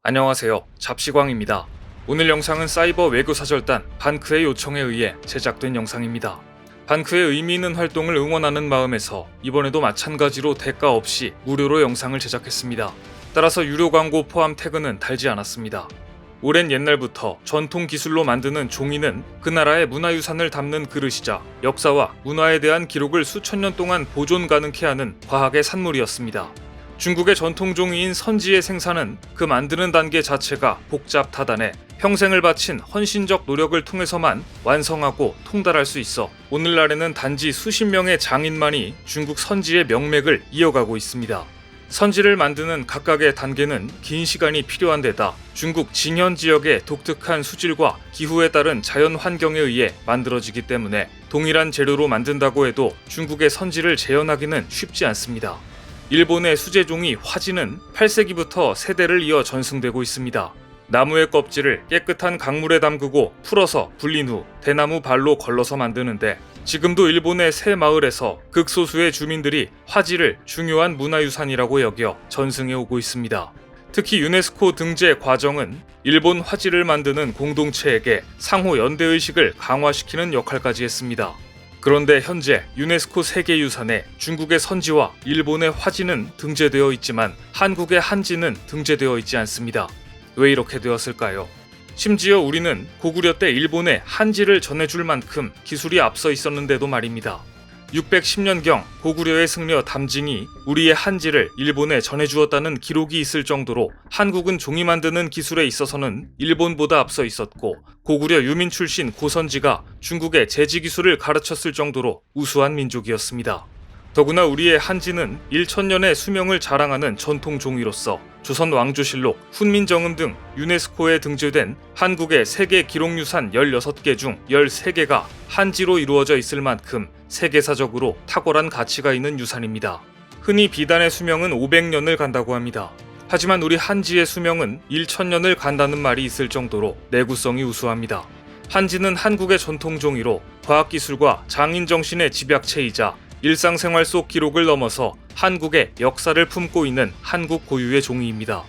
안녕하세요. 잡시광입니다. 오늘 영상은 사이버 외교사절단 반크의 요청에 의해 제작된 영상입니다. 반크의 의미 있는 활동을 응원하는 마음에서 이번에도 마찬가지로 대가 없이 무료로 영상을 제작했습니다. 따라서 유료 광고 포함 태그는 달지 않았습니다. 오랜 옛날부터 전통 기술로 만드는 종이는 그 나라의 문화유산을 담는 그릇이자 역사와 문화에 대한 기록을 수천 년 동안 보존 가능케 하는 과학의 산물이었습니다. 중국의 전통 종이인 선지의 생산은 그 만드는 단계 자체가 복잡다단해 평생을 바친 헌신적 노력을 통해서만 완성하고 통달할 수 있어 오늘날에는 단지 수십 명의 장인만이 중국 선지의 명맥을 이어가고 있습니다. 선지를 만드는 각각의 단계는 긴 시간이 필요한 데다 중국 진현 지역의 독특한 수질과 기후에 따른 자연 환경에 의해 만들어지기 때문에 동일한 재료로 만든다고 해도 중국의 선지를 재현하기는 쉽지 않습니다. 일본의 수제종이 화지는 8세기부터 세대를 이어 전승되고 있습니다. 나무의 껍질을 깨끗한 강물에 담그고 풀어서 불린 후 대나무 발로 걸러서 만드는데 지금도 일본의 새 마을에서 극소수의 주민들이 화지를 중요한 문화유산이라고 여겨 전승해 오고 있습니다. 특히 유네스코 등재 과정은 일본 화지를 만드는 공동체에게 상호 연대의식을 강화시키는 역할까지 했습니다. 그런데 현재 유네스코 세계유산에 중국의 선지와 일본의 화지는 등재되어 있지만 한국의 한지는 등재되어 있지 않습니다. 왜 이렇게 되었을까요? 심지어 우리는 고구려 때 일본에 한지를 전해줄 만큼 기술이 앞서 있었는데도 말입니다. 610년경 고구려의 승려 담징이 우리의 한지를 일본에 전해주었다는 기록이 있을 정도로 한국은 종이 만드는 기술에 있어서는 일본보다 앞서 있었고 고구려 유민 출신 고선지가 중국의 제지 기술을 가르쳤을 정도로 우수한 민족이었습니다. 더구나 우리의 한지는 1000년의 수명을 자랑하는 전통 종이로서 조선 왕조실록, 훈민정음 등 유네스코에 등재된 한국의 세계 기록유산 16개 중 13개가 한지로 이루어져 있을 만큼 세계사적으로 탁월한 가치가 있는 유산입니다. 흔히 비단의 수명은 500년을 간다고 합니다. 하지만 우리 한지의 수명은 1000년을 간다는 말이 있을 정도로 내구성이 우수합니다. 한지는 한국의 전통 종이로 과학기술과 장인정신의 집약체이자 일상생활 속 기록을 넘어서 한국의 역사를 품고 있는 한국 고유의 종이입니다.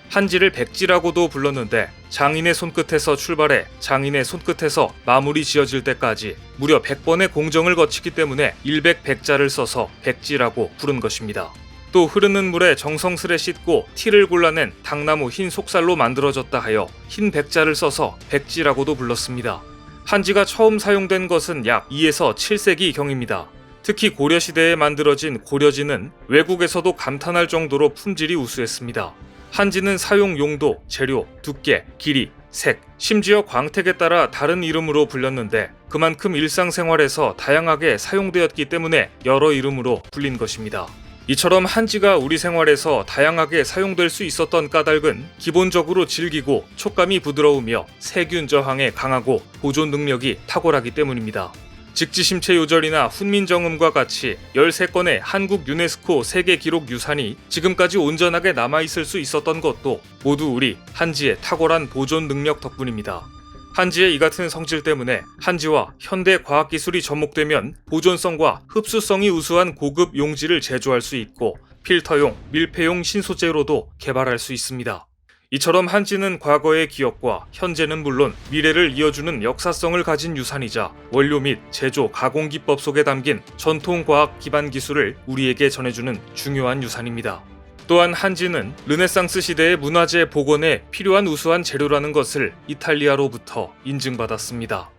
한지를 백지라고도 불렀는데 장인의 손끝에서 출발해 장인의 손끝에서 마무리 지어질 때까지 무려 100번의 공정을 거치기 때문에 일백백자를 써서 백지라고 부른 것입니다. 또 흐르는 물에 정성스레 씻고 티를 골라낸 당나무 흰 속살로 만들어졌다 하여 흰 백자를 써서 백지라고도 불렀습니다. 한지가 처음 사용된 것은 약 2에서 7세기경입니다. 특히 고려시대에 만들어진 고려지는 외국에서도 감탄할 정도로 품질이 우수했습니다. 한지는 사용 용도, 재료, 두께, 길이, 색, 심지어 광택에 따라 다른 이름으로 불렸는데 그만큼 일상생활에서 다양하게 사용되었기 때문에 여러 이름으로 불린 것입니다. 이처럼 한지가 우리 생활에서 다양하게 사용될 수 있었던 까닭은 기본적으로 질기고 촉감이 부드러우며 세균 저항에 강하고 보존 능력이 탁월하기 때문입니다. 직지심체 요절이나 훈민정음과 같이 13건의 한국 유네스코 세계 기록 유산이 지금까지 온전하게 남아있을 수 있었던 것도 모두 우리 한지의 탁월한 보존 능력 덕분입니다. 한지의 이 같은 성질 때문에 한지와 현대 과학기술이 접목되면 보존성과 흡수성이 우수한 고급 용지를 제조할 수 있고 필터용, 밀폐용 신소재로도 개발할 수 있습니다. 이처럼 한지는 과거의 기억과 현재는 물론 미래를 이어주는 역사성을 가진 유산이자 원료 및 제조, 가공 기법 속에 담긴 전통과학 기반 기술을 우리에게 전해주는 중요한 유산입니다. 또한 한지는 르네상스 시대의 문화재 복원에 필요한 우수한 재료라는 것을 이탈리아로부터 인증받았습니다.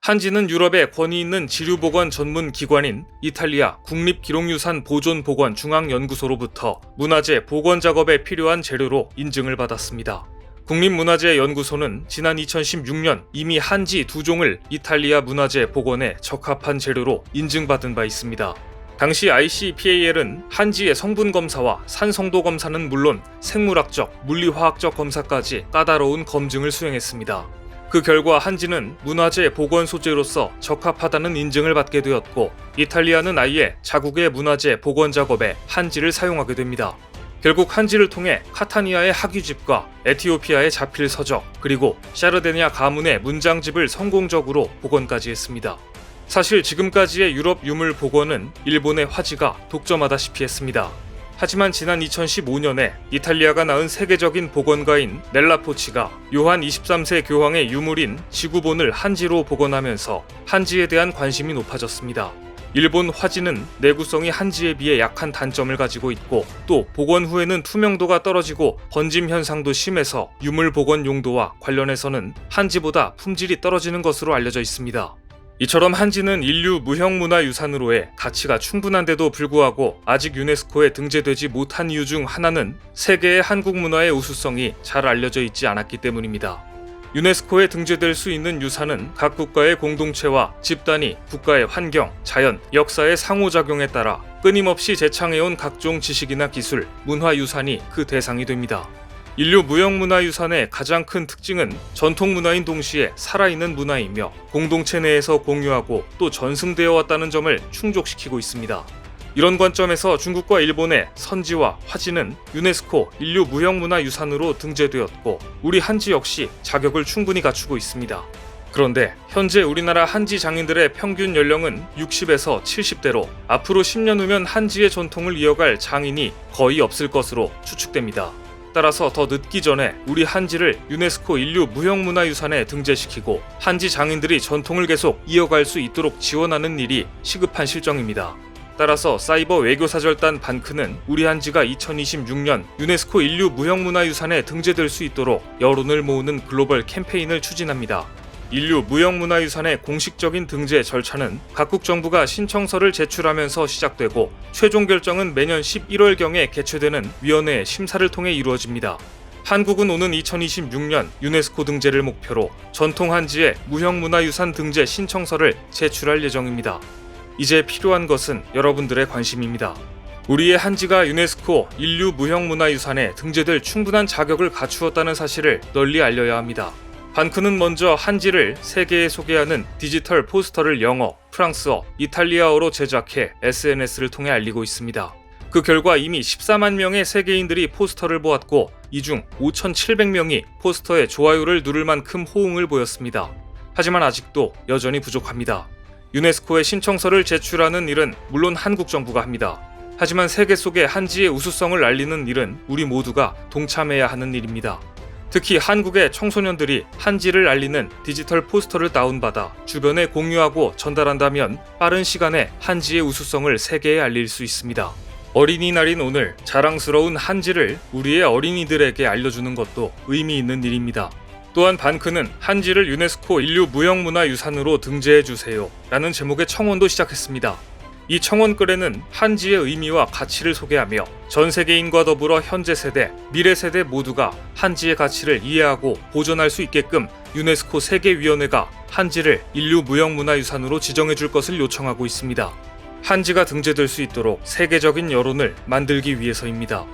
한지는 유럽의 권위 있는 지류보건 전문 기관인 이탈리아 국립기록유산보존보건중앙연구소로부터 문화재 복원 작업에 필요한 재료로 인증을 받았습니다. 국립문화재연구소는 지난 2016년 이미 한지 2종을 이탈리아 문화재 복원에 적합한 재료로 인증받은 바 있습니다. 당시 ICPAL은 한지의 성분 검사와 산성도 검사는 물론 생물학적, 물리화학적 검사까지 까다로운 검증을 수행했습니다. 그 결과 한지는 문화재 복원 소재로서 적합하다는 인증을 받게 되었고 이탈리아는 아예 자국의 문화재 복원 작업에 한지를 사용하게 됩니다. 결국 한지를 통해 카타니아의 학위집과 에티오피아의 자필 서적 그리고 샤르데냐 가문의 문장집을 성공적으로 복원까지 했습니다. 사실 지금까지의 유럽 유물 복원은 일본의 화지가 독점하다시피 했습니다. 하지만 지난 2015년에 이탈리아가 낳은 세계적인 복원가인 넬라 포치가 요한 23세 교황의 유물인 지구본을 한지로 복원하면서 한지에 대한 관심이 높아졌습니다. 일본 화지는 내구성이 한지에 비해 약한 단점을 가지고 있고 또 복원 후에는 투명도가 떨어지고 번짐 현상도 심해서 유물 복원 용도와 관련해서는 한지보다 품질이 떨어지는 것으로 알려져 있습니다. 이처럼 한지는 인류 무형문화유산으로의 가치가 충분한데도 불구하고 아직 유네스코에 등재되지 못한 이유 중 하나는 세계의 한국 문화의 우수성이 잘 알려져 있지 않았기 때문입니다. 유네스코에 등재될 수 있는 유산은 각 국가의 공동체와 집단이 국가의 환경, 자연, 역사의 상호작용에 따라 끊임없이 재창해온 각종 지식이나 기술, 문화유산이 그 대상이 됩니다. 인류 무형문화유산의 가장 큰 특징은 전통문화인 동시에 살아있는 문화이며 공동체 내에서 공유하고 또 전승되어 왔다는 점을 충족시키고 있습니다. 이런 관점에서 중국과 일본의 선지와 화지는 유네스코 인류 무형문화유산으로 등재되었고 우리 한지 역시 자격을 충분히 갖추고 있습니다. 그런데 현재 우리나라 한지 장인들의 평균 연령은 60에서 70대로 앞으로 10년 후면 한지의 전통을 이어갈 장인이 거의 없을 것으로 추측됩니다. 따라서 더 늦기 전에 우리 한지를 유네스코 인류 무형문화유산에 등재시키고 한지 장인들이 전통을 계속 이어갈 수 있도록 지원하는 일이 시급한 실정입니다. 따라서 사이버 외교사절단 반크는 우리 한지가 2026년 유네스코 인류 무형문화유산에 등재될 수 있도록 여론을 모으는 글로벌 캠페인을 추진합니다. 인류 무형문화유산의 공식적인 등재 절차는 각국 정부가 신청서를 제출하면서 시작되고 최종 결정은 매년 11월경에 개최되는 위원회의 심사를 통해 이루어집니다. 한국은 오는 2026년 유네스코 등재를 목표로 전통 한지의 무형문화유산 등재 신청서를 제출할 예정입니다. 이제 필요한 것은 여러분들의 관심입니다. 우리의 한지가 유네스코 인류 무형문화유산에 등재될 충분한 자격을 갖추었다는 사실을 널리 알려야 합니다. 반크는 먼저 한지를 세계에 소개하는 디지털 포스터를 영어, 프랑스어, 이탈리아어로 제작해 SNS를 통해 알리고 있습니다. 그 결과 이미 14만 명의 세계인들이 포스터를 보았고 이 중 5,700명이 포스터에 좋아요를 누를 만큼 호응을 보였습니다. 하지만 아직도 여전히 부족합니다. 유네스코에 신청서를 제출하는 일은 물론 한국 정부가 합니다. 하지만 세계 속의 한지의 우수성을 알리는 일은 우리 모두가 동참해야 하는 일입니다. 특히 한국의 청소년들이 한지를 알리는 디지털 포스터를 다운받아 주변에 공유하고 전달한다면 빠른 시간에 한지의 우수성을 세계에 알릴 수 있습니다. 어린이날인 오늘 자랑스러운 한지를 우리의 어린이들에게 알려주는 것도 의미 있는 일입니다. 또한 반크는 한지를 유네스코 인류 무형문화유산으로 등재해주세요 라는 제목의 청원도 시작했습니다. 이 청원글에는 한지의 의미와 가치를 소개하며 전 세계인과 더불어 현재 세대, 미래 세대 모두가 한지의 가치를 이해하고 보존할 수 있게끔 유네스코 세계위원회가 한지를 인류 무형문화유산으로 지정해줄 것을 요청하고 있습니다. 한지가 등재될 수 있도록 세계적인 여론을 만들기 위해서입니다.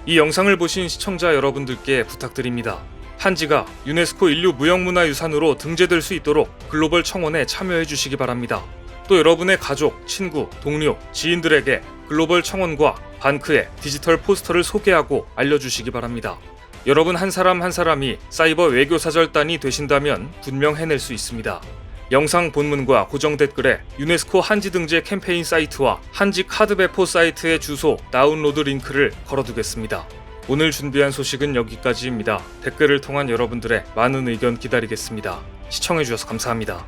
이 영상을 보신 시청자 여러분들께 부탁드립니다. 한지가 유네스코 인류 무형문화유산으로 등재될 수 있도록 글로벌 청원에 참여해 주시기 바랍니다. 또 여러분의 가족, 친구, 동료, 지인들에게 글로벌 청원과 반크의 디지털 포스터를 소개하고 알려주시기 바랍니다. 여러분 한 사람 한 사람이 사이버 외교사절단이 되신다면 분명 해낼 수 있습니다. 영상 본문과 고정 댓글에 유네스코 한지 등재 캠페인 사이트와 한지 카드 배포 사이트의 주소, 다운로드 링크를 걸어두겠습니다. 오늘 준비한 소식은 여기까지입니다. 댓글을 통한 여러분들의 많은 의견 기다리겠습니다. 시청해주셔서 감사합니다.